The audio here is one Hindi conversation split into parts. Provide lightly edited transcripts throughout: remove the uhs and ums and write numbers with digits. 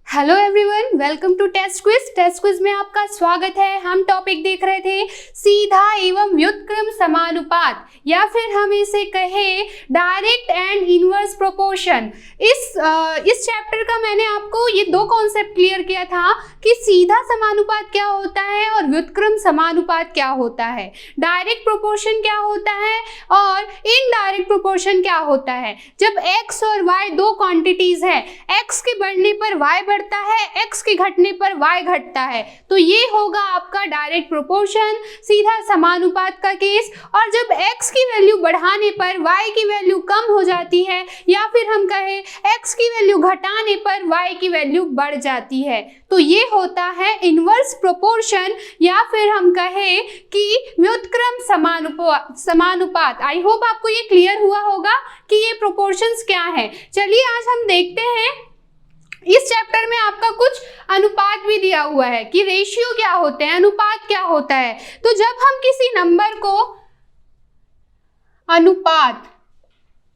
Hello everyone, welcome to test quiz. Test quiz में आपका स्वागत है। हम टॉपिक देख रहे थे सीधा एवं व्युत्क्रम समानुपात, या फिर हम इसे कहें डायरेक्ट एंड इनवर्स प्रोपोर्शन। इस चैप्टर का मैंने आपको ये दो कॉन्सेप्ट क्लियर किया था कि सीधा समानुपात क्या होता है और व्युत्क्रम समानुपात क्या होता है, डायरेक्ट प्रोपोर्शन क्या होता है और इनडायरेक्ट प्रोपोर्शन क्या होता है। जब x और y दो क्वांटिटीज है, x के बढ़ने पर y बढ़ता है, x के घटने पर y घटता है, तो ये होगा आपका डायरेक्ट प्रोपोर्शन, सीधा समानुपात का केस। और जब x की वैल्यू बढ़ाने पर y की वैल्यू कम हो जाती है, या फिर हम कहें x की वैल्यू घटाने पर y की वैल्यू बढ़ जाती है, तो ये होता है इनवर्स प्रोपोर्शन, या फिर हम कहें कि व्युत्क्रम समानुपात। आई होप आपको ये क्लियर हुआ होगा कि ये प्रोपोर्शंस क्या है। चलिए आज हम देखते हैं, इस चैप्टर में आपका कुछ अनुपात भी दिया हुआ है कि रेशियो क्या होते हैं, अनुपात क्या होता है। तो जब हम किसी नंबर को अनुपात,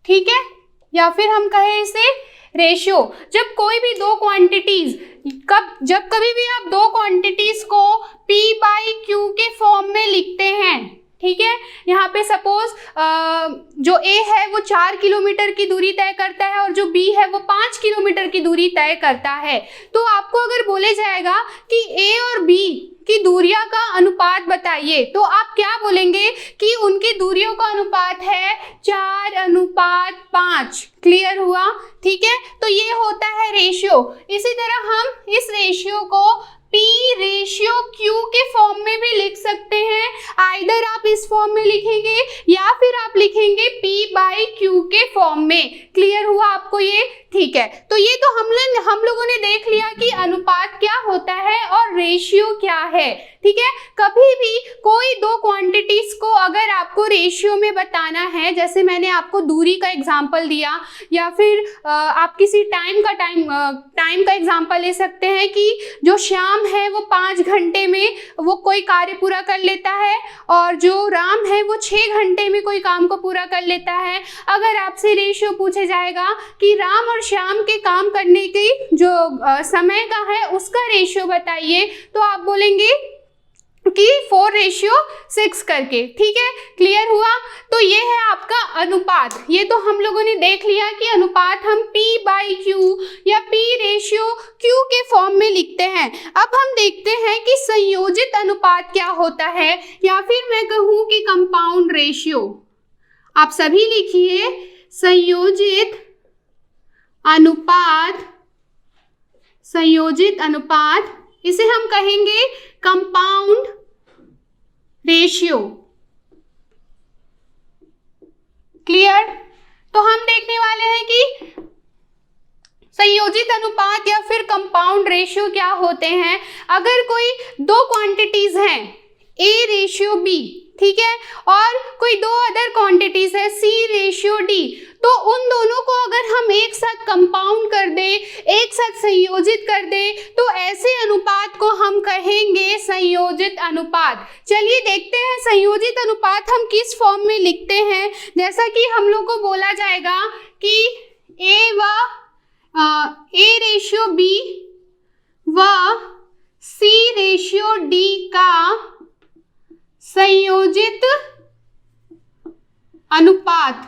ठीक है, या फिर हम कहें इसे रेशियो, जब कोई भी दो क्वांटिटीज, जब कभी भी आप दो क्वांटिटीज को P बाई Q के फॉर्म में लिखते हैं, ठीक है, यहाँ पे सपोज जो A है वो 4 किलोमीटर की दूरी तय करता है और जो B है वो 5 किलोमीटर की दूरी तय करता है, तो आपको अगर बोले जाएगा कि A और B की दूरियों का अनुपात बताइए, तो आप क्या बोलेंगे कि उनकी दूरियों का अनुपात है 4:5। क्लियर हुआ? ठीक है, तो ये होता है रेशियो। इसी तरह हम इस रेशियो को P रेशियो Q के फॉर्म में भी लिख सकते हैं। आइदर आप इस फॉर्म में लिखेंगे या फिर आप लिखेंगे P बाई Q के फॉर्म में। क्लियर हुआ आपको ये? ठीक है, तो ये तो हम लोगों ने देख लिया कि अनुपात क्या होता है और रेशियो क्या है। ठीक है, कभी भी कोई दो क्वांटिटीज को अगर आपको रेशियो में बताना है, जैसे मैंने आपको दूरी का एग्जांपल दिया, या फिर आप किसी टाइम का एग्जांपल ले सकते हैं कि जो श्याम है वो 5 घंटे में वो कोई कार्य पूरा कर लेता है और जो राम है वो 6 घंटे में कोई काम को पूरा कर लेता है। अगर आपसे रेशियो पूछे जाएगा कि राम और श्याम के काम करने की जो समय का है उसका रेशियो बताइए, तो आप बोलेंगे कि 4:6 करके। ठीक है, क्लियर हुआ? तो ये है आपका अनुपात। ये तो हम लोगों ने देख लिया कि अनुपात हम P बाई Q या P रेशियो Q के फॉर्म में लिखते हैं। अब हम देखते हैं कि संयोजित अनुपात क्या होता है, या फिर मैं कहूँ कि कंपाउंड रेशियो। आप सभी लिखिए, संयोजित अनुपात, संयोजित अनुपात, इसे हम कहेंगे कंपाउंड रेशियो। क्लियर? तो हम देखने वाले हैं कि संयोजित अनुपात या फिर कंपाउंड रेशियो क्या होते हैं। अगर कोई दो क्वांटिटीज हैं A रेशियो B, ठीक है, और कोई दो अदर क्वांटिटीज है C रेशियो D, तो उन दोनों को अगर हम एक साथ कंपाउंड कर दे, एक साथ संयोजित कर दे, तो ऐसे अनुपात को हम कहेंगे संयोजित अनुपात। चलिए देखते हैं संयोजित अनुपात हम किस फॉर्म में लिखते हैं। जैसा कि हम लोग को बोला जाएगा कि A रेशियो B व C रेशियो D का संयोजित अनुपात।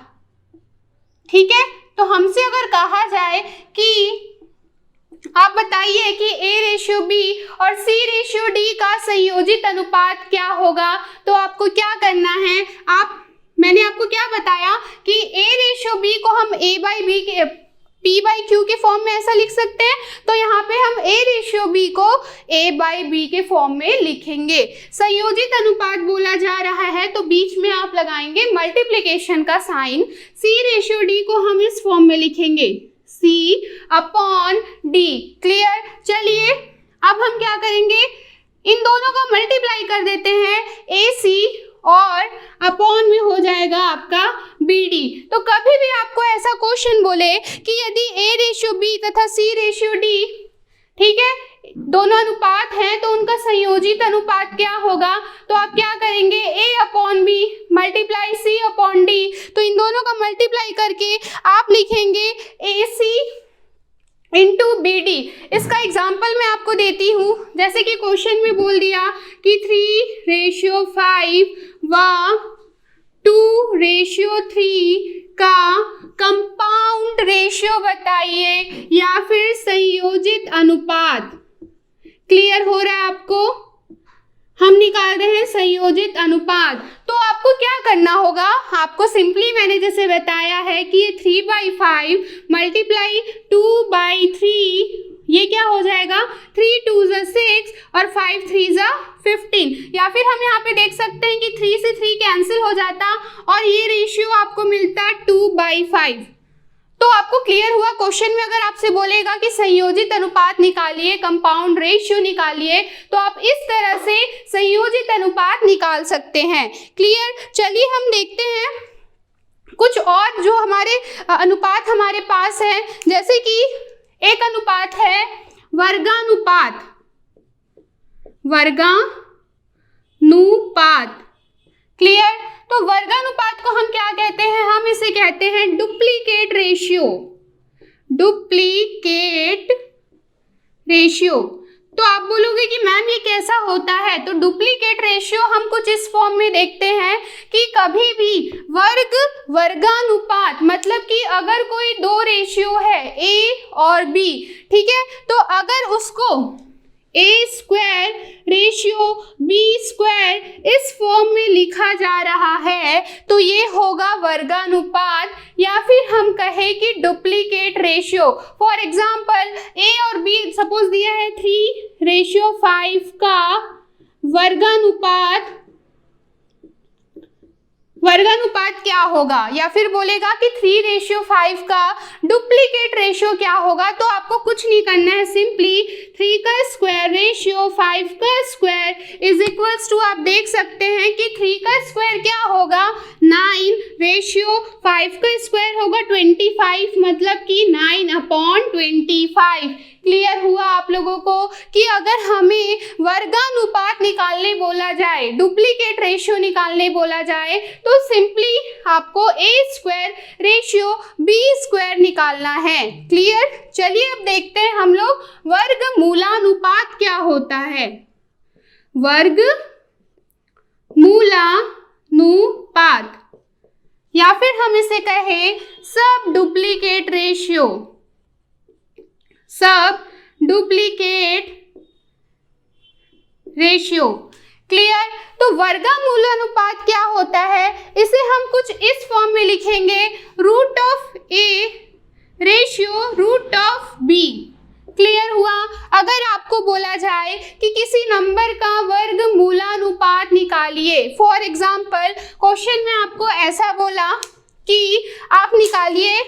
ठीक है, तो हमसे अगर कहा जाए कि आप बताइए कि A रेशियो B और C रेशियो D का संयोजित अनुपात क्या होगा, तो आपको क्या करना है, मैंने आपको क्या बताया कि A रेशियो B को हम P बाई Q के फॉर्म में ऐसा लिख सकते हैं, तो यहाँ पे हम A रेशियो B को A बाई B के फॉर्म में लिखेंगे। संयोजित अनुपात बोला जा रहा है तो बीच में आप लगाएंगे मल्टीप्लिकेशन का साइन। C रेशियो D को हम इस फॉर्म में लिखेंगे C/D। क्लियर? चलिए अब हम क्या करेंगे, इन दोनों को मल्टीप्लाई कर देते हैं, AC और अपॉन में हो जाएगा आपका BD। तो कभी भी आपको ऐसा क्वेश्चन बोले कि यदि A रेशियो B तथा C रेशियो D, ठीक है, दोनों अनुपात हैं, तो उनका संयोजित अनुपात क्या होगा, तो आप क्या करेंगे, A/B मल्टीप्लाई C/D। तो इन दोनों का मल्टीप्लाई करके आप लिखेंगे AC इंटू BD। इसका एग्जाम्पल मैं आपको देती हूँ, जैसे कि क्वेश्चन में बोल दिया कि 3:5 व 2:3 का कंपाउंड रेशियो बताइए या फिर संयोजित अनुपात। क्लियर हो रहा है आपको? हम निकाल रहे हैं संयोजित अनुपात। तो आपको क्या करना होगा, आपको सिंपली मैंने जैसे बताया है कि ये 3/5 मल्टीप्लाई 2/3, ये क्या हो जाएगा 3 2 6 और 5 3 15, या फिर हम यहाँ पे देख सकते हैं कि 3 से 3 कैंसिल हो जाता और ये रेशियो आपको मिलता 2/5। तो आपको क्लियर हुआ? क्वेश्चन में अगर आपसे बोलेगा कि संयोजित अनुपात निकालिए, कंपाउंड रेशियो निकालिए, तो आप इस तरह से संयोजित अनुपात निकाल सकते हैं। क्लियर? चलिए हम देखते हैं कुछ और जो हमारे अनुपात हमारे पास है, जैसे कि एक अनुपात है वर्गानुपात। वर्गानुपात, क्लियर? तो वर्गानुपात को हम क्या कहते हैं? हम इसे कहते हैं डुप्लीकेट रेशियो। Duplicate ratio. तो आप बोलोगे कि मैम ये कैसा होता है? तो डुप्लीकेट रेशियो हम कुछ इस फॉर्म में देखते हैं कि कभी भी वर्गानुपात, मतलब कि अगर कोई दो रेशियो है A और B, ठीक है, तो अगर उसको A² रेशियो B² इस फॉर्म में लिखा जा रहा है तो ये होगा वर्गानुपात, या फिर हम कहें कि duplicate ratio. For example A और B सपोज दिया है 3:5 का वर्गानुपात क्या होगा, या फिर बोलेगा कि 3:5 का डुप्लीकेट रेशियो क्या होगा। तो आपको कुछ नहीं करना है, सिंपली 3 का स्क्वायर रेशियो 5 का स्क्वायर इज इक्वल्स टू, आप देख सकते हैं कि 3 का स्क्वायर क्या होगा 9 रेशियो 5 का स्क्वायर होगा 25, मतलब कि 9/25। क्लियर हुआ आप लोगों को कि अगर हमें वर्गानुपात निकालने बोला जाए, डुप्लीकेट रेशियो निकालने बोला जाए, तो सिंपली आपको A² रेशियो B² निकालना है। क्लियर? चलिए अब देखते हैं हम लोग वर्गमूलानुपात क्या होता है। वर्गमूलानुपात, या फिर हम इसे कहें सब डुप्लीकेट रेशियो। सब डुप्लीकेट रेशियो। क्लियर? तो वर्गमूलानुपात क्या होता है, इसे हम कुछ इस फॉर्म में लिखेंगे, √A रेशियो √B। क्लियर हुआ? अगर आपको बोला जाए कि किसी नंबर का वर्गमूलानुपात निकालिए, फॉर एग्जाम्पल क्वेश्चन में आपको ऐसा बोला कि आप निकालिए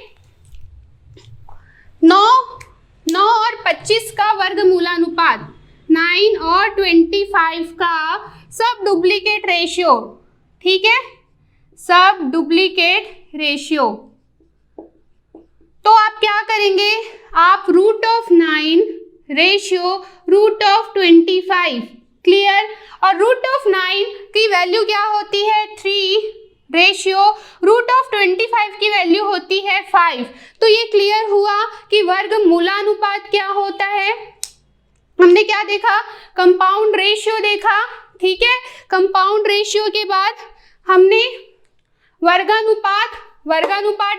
9 और 25 का वर्गमूलानुपात, 9 और 25 का सब डुप्लीकेट रेशियो। ठीक है, सब डुप्लीकेट रेशियो। तो आप क्या करेंगे, आप √9 रेशियो √25। क्लियर? और √9 की वैल्यू क्या होती है 3 रेशियो √25 की वैल्यू होती है 5। तो ये क्लियर हुआ कि वर्गमूलानुपात क्या होता है। हमने क्या देखा, कंपाउंड रेशियो देखा। ठीक है, कंपाउंड रेशियो के बाद हमने वर्गानुपात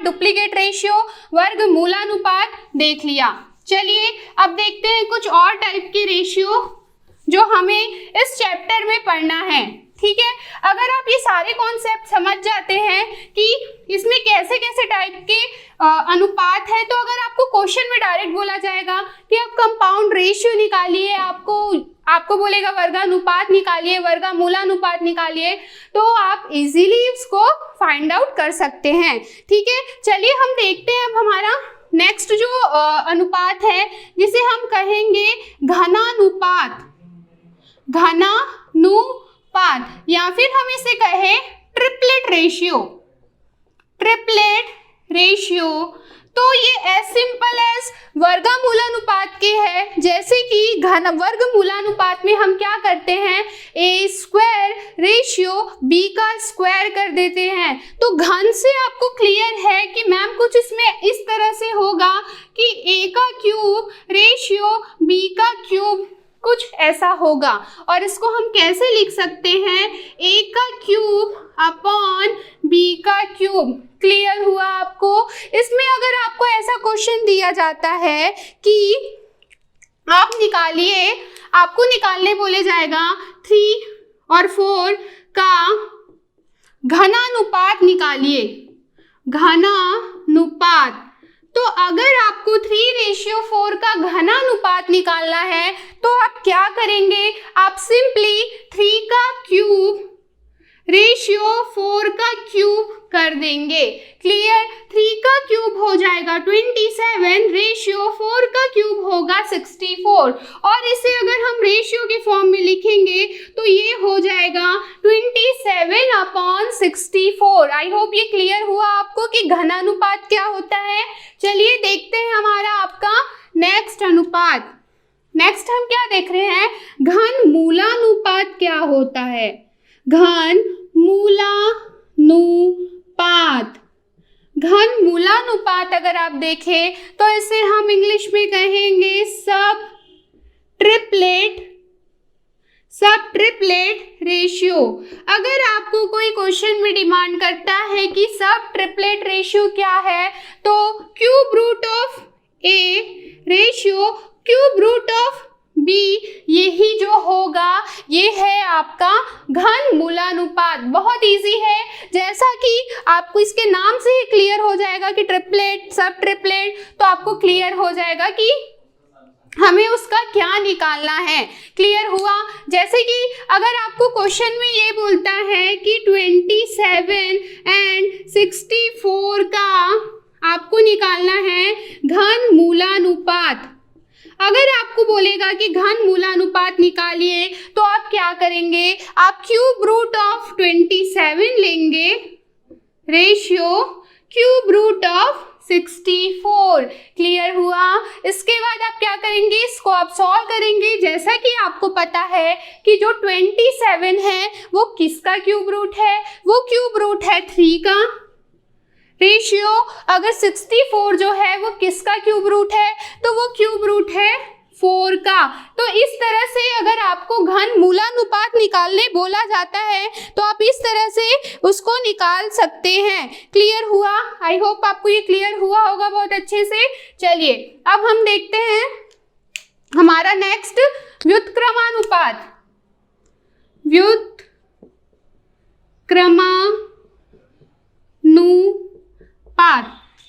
डुप्लीकेट रेशियो, वर्गमूलानुपात देख लिया। चलिए अब देखते हैं कुछ और टाइप के रेशियो जो हमें इस चैप्टर में पढ़ना है। ठीक है, अगर आप ये सारे कॉन्सेप्ट समझ जाते हैं कि इसमें कैसे कैसे टाइप के अनुपात है, तो अगर आपको क्वेश्चन में डायरेक्ट बोला जाएगा कि आप कंपाउंड रेशियो निकालिए, आपको बोलेगा वर्गानुपात निकालिए, वर्गमूलानुपात निकालिए, तो आप इजीली इसको फाइंड आउट कर सकते हैं। ठीक है, चलिए हम देखते हैं अब हमारा नेक्स्ट जो अनुपात है, जिसे हम कहेंगे घनानुपात। घनानुपात, या फिर हम इसे कहें ट्रिपलेट रेशियो। Triplet ratio. तो ये एज सिंपल एज वर्गमूलानुपात के है, जैसे कि घन वर्गमूलानुपात में हम क्या करते हैं, ए स्क्वायर रेशियो बी का स्क्वायर कर देते हैं। तो घन से आपको क्लियर है कि मैम कुछ इसमें इस तरह से होगा कि ए का क्यूब रेशियो बी का क्यूब, कुछ ऐसा होगा। और इसको हम कैसे लिख सकते हैं, ए का क्यूब अपॉन बी का क्यूब। क्लियर हुआ आपको? इसमें अगर आपको ऐसा क्वेश्चन दिया जाता है कि आप निकालिए, आपको निकालने बोले जाएगा 3 और 4 का घनानुपात निकालिए, घनानुपात। तो अगर आपको 3:4 का घनानुपात निकालना है तो आप क्या करेंगे, आप सिंपली 3 का क्यूब रेशियो 4 का क्यूब कर देंगे। क्लियर? 3 का क्यूब हो जाएगा 27, रेशियो 4 का क्यूब होगा 64। और इसे अगर हम रेशियो के फॉर्म में लिखेंगे तो ये हो जाएगा 27/64। आई होप ये क्लियर हुआ आपको कि घनानुपात क्या होता है। चलिए देखते हैं हमारा आपका नेक्स्ट अनुपात। नेक्स्ट हम क्या देख रहे हैं, घन मूलानुपात क्या होता है। घन मूलानुपात, घन मूलानुपात अगर आप देखें तो इसे हम इंग्लिश में कहेंगे सब ट्रिपलेट रेशियो। अगर आपको कोई क्वेश्चन में डिमांड करता है कि सब ट्रिपलेट रेशियो क्या है, तो cube root of A ratio cube root of B, यही जो होगा ये है आपका घन मूलानुपात। बहुत इजी है, जैसा कि आपको इसके नाम से ही क्लियर हो जाएगा कि ट्रिपलेट सब ट्रिपलेट, तो आपको क्लियर हो जाएगा कि हमें उसका क्या निकालना है। क्लियर हुआ? जैसे कि अगर आपको क्वेश्चन में ये बोलता है कि 27 एंड 64 का आपको निकालना है घन मूलानुपात। अगर आपको बोलेगा कि घन मूलानुपात निकालिए तो आप क्या करेंगे, आप क्यूब रूट ऑफ 27 लेंगे ratio cube root of 64। Clear हुआ? इसके बाद आप क्या करेंगे, इसको आप सॉल्व करेंगे। जैसा कि आपको पता है कि जो 27 है वो किसका क्यूब रूट है, वो क्यूब रूट है 3 का। रेशियो अगर 64 जो है वो किसका क्यूब रूट है, तो वो क्यूब रूट है 4 का। तो इस तरह से अगर आपको घन मूलानुपात निकालने बोला जाता है तो आप इस तरह से उसको निकाल सकते हैं। क्लियर हुआ? आई होप आपको ये क्लियर हुआ होगा बहुत अच्छे से। चलिए अब हम देखते हैं हमारा नेक्स्ट व्युत्क्रमानुपात। व्युत्क्रमानुपात,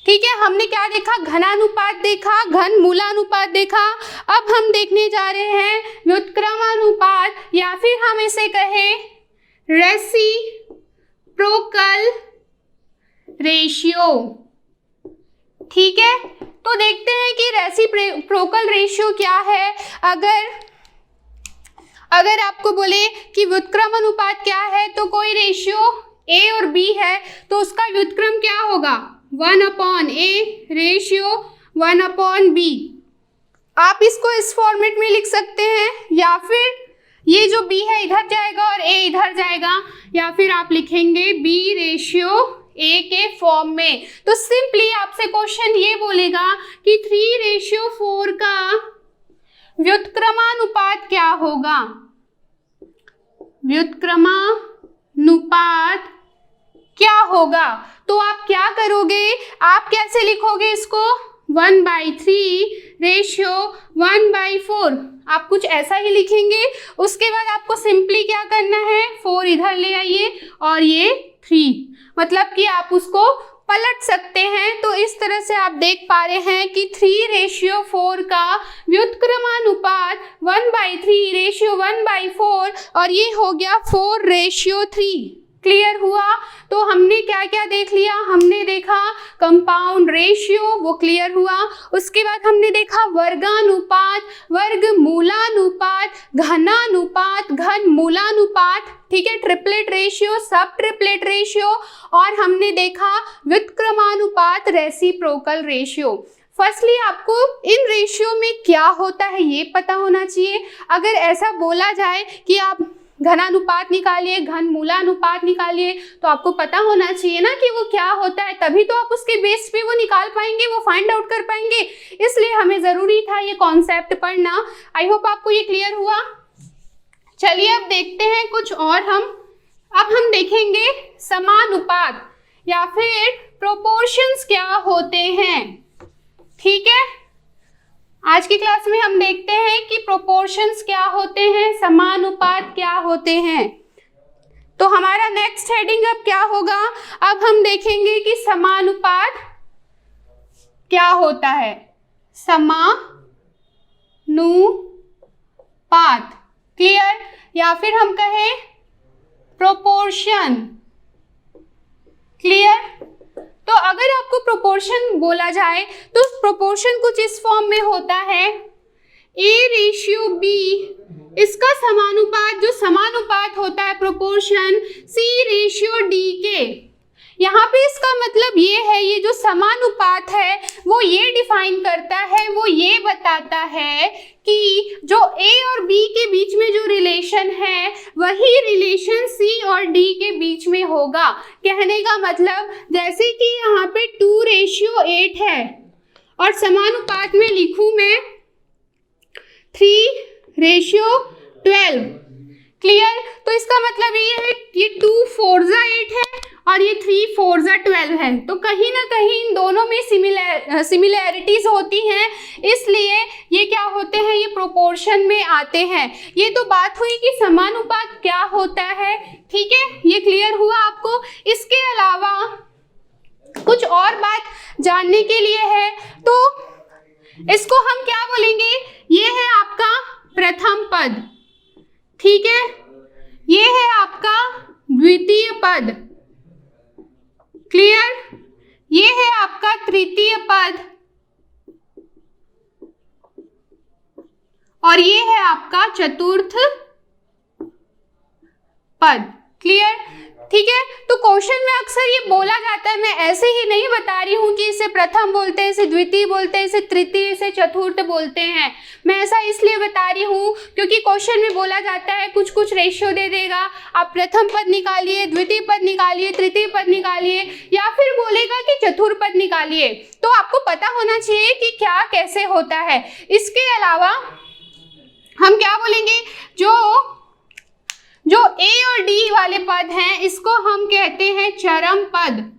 ठीक है। हमने क्या देखा, घनानुपात देखा, घन मूलानुपात देखा। अब हम देखने जा रहे हैं व्युत्क्रमानुपात, या फिर हम इसे कहें रेसिप्रोकल रेशियो। ठीक है, तो देखते हैं कि रेसिप्रोकल रेशियो क्या है। अगर आपको बोले कि व्युत्क्रमानुपात क्या है, तो कोई रेशियो ए और बी है तो उसका व्युत्क्रम क्या होगा, 1/a रेशियो 1/b। आप इसको इस फॉर्मेट में लिख सकते हैं, या फिर ये जो b है इधर जाएगा और a इधर जाएगा, या फिर आप लिखेंगे b रेशियो a के फॉर्म में। तो सिंपली आपसे क्वेश्चन ये बोलेगा कि 3:4 का व्युत्क्रमानुपात क्या होगा। व्युत्क्रमानुपात क्या होगा, तो आप क्या करोगे, आप कैसे लिखोगे इसको, 1/3 रेशियो 1/4। आप कुछ ऐसा ही लिखेंगे। उसके बाद आपको सिंपली क्या करना है, 4 इधर ले आइए और ये 3, मतलब कि आप उसको पलट सकते हैं। तो इस तरह से आप देख पा रहे हैं कि 3:4 का व्युत्क्रमानुपात 1/3 रेशियो 1/4, और ये हो गया 4:3। क्लियर हुआ? तो हमने क्या क्या देख लिया? हमने देखा कंपाउंड रेशियो, वो क्लियर हुआ। उसके बाद हमने देखा वर्गानुपात, वर्गमूलानुपात, घनानुपात, घनमूलानुपात, ठीक है, ट्रिपलेट रेशियो, सब ट्रिपलेट रेशियो, और हमने देखा व्युत्क्रमानुपात, रेसिप्रोकल रेशियो। फर्स्टली आपको इन रेशियो में क्या होता है ये पता होना चाहिए। अगर ऐसा बोला जाए कि आप घनानुपात निकालिए, घनमूलानुपात निकालिए, तो आपको पता होना चाहिए ना कि वो क्या होता है, तभी तो आप उसके बेस पे वो निकाल पाएंगे, वो फाइंड आउट कर पाएंगे। इसलिए हमें ज़रूरी था ये कॉन्सेप्ट पढ़ना। आई होप आपको ये क्लियर हुआ। चलिए अब देखते हैं कुछ और। अब हम देखेंगे समानुपात या फिर प्रोपोर्शंस क्या होते हैं, ठीक है। आज की क्लास में हम देखते हैं कि प्रोपोर्शंस क्या होते हैं, समानुपात क्या होते हैं। तो हमारा नेक्स्ट हेडिंग अब क्या होगा? अब हम देखेंगे कि समानुपात क्या होता है। समानुपात, क्लियर, या फिर हम कहें प्रोपोर्शन, क्लियर। तो अगर आपको प्रोपोर्शन बोला जाए तो प्रोपोर्शन कुछ इस फॉर्म में होता है A/B, इसका समानुपात, जो समानुपात होता है प्रोपोर्शन C/D के। यहाँ पे इसका मतलब ये है, ये जो समानुपात है वो ये डिफाइन करता है, वो ये बताता है कि जो A और B के बीच में जो रिलेशन है वही रिलेशन C और D के बीच में होगा। कहने का मतलब जैसे कि यहाँ पे 2:8 है और समानुपात में लिखूं मैं 3:12, क्लियर। तो इसका मतलब ये है, ये 2×4=8 है और ये 3×4=12 है। तो कहीं ना कहीं इन दोनों में सिमिलैरिटीज होती हैं, इसलिए ये क्या होते हैं, ये प्रोपोर्शन में आते हैं। ये तो बात हुई कि समानुपात क्या होता है, ठीक है, ये क्लियर हुआ आपको। इसके अलावा कुछ और बात जानने के लिए है, तो इसको हम क्या बोलेंगे, ये है आपका प्रथम पद, ठीक है, ये है आपका द्वितीय पद, क्लियर, ये है आपका तृतीय पद और ये है आपका चतुर्थ पद, क्लियर, ठीक है। तो क्वेश्चन में अक्सर ये बोला जाता है, मैं ऐसे ही नहीं बता रही हूँ कि इसे प्रथम बोलते हैं, इसे द्वितीय बोलते हैं, इसे तृतीय, इसे चतुर्थ बोलते हैं। मैं ऐसा इसलिए बता रही हूँ क्योंकि क्वेश्चन में बोला जाता है, कुछ कुछ रेशियो दे देगा, आप प्रथम पद निकालिए, द्वितीय पद निकालिए, तृतीय पद निकालिए, या फिर बोलेगा कि चतुर्थ पद निकालिए। तो आपको पता होना चाहिए कि क्या कैसे होता है। इसके अलावा हम क्या बोलेंगे, जो A और D वाले पद हैं इसको हम कहते हैं चरम पद।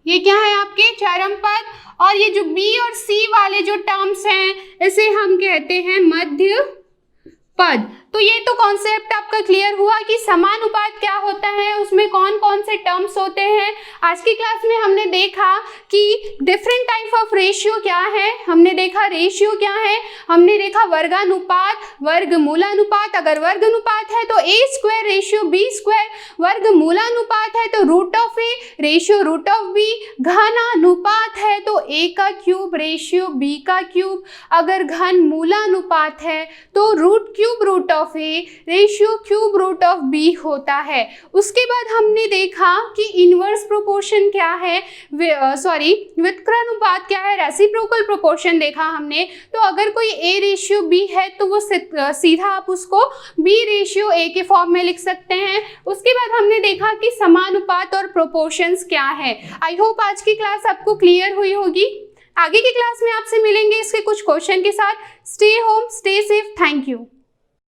ये क्या है आपके चरम पद, और ये जो B और C वाले जो टर्म्स हैं इसे हम कहते हैं मध्य पद। तो ये तो कॉन्सेप्ट आपका क्लियर हुआ कि समानुपात क्या होता है, उसमें कौन कौन से टर्म्स होते हैं। आज की क्लास में हमने देखा कि डिफरेंट टाइप ऑफ रेशियो क्या है, हमने देखा रेशियो क्या है, हमने देखा वर्गानुपात, वर्गमूलानुपात, अगर वर्गानुपात है तो A² रेशियो B², वर्गमूलानुपात है तो √A रेशियो √B, घनानुपात है तो A³ रेशियो B³, अगर घनमूलानुपात है तो √³ A रेशियो √B होता है। उसके बाद हमने देखा कि इनवर्स प्रोपोर्शन क्या है, व्युत्क्रमानुपात क्या है, रेसिप्रोकल प्रोपोर्शन देखा हमने। तो अगर कोई A/B है तो वो सीधा आप उसको B/A के फॉर्म में लिख सकते हैं। उसके बाद हमने देखा कि समानुपात और प्रोपोर्शंस क्या है। आई होप आज की क्लास आपको क्लियर हुई होगी। आगे की क्लास में आपसे मिलेंगे इसके कुछ क्वेश्चन के साथ। Stay home, stay safe, thank you.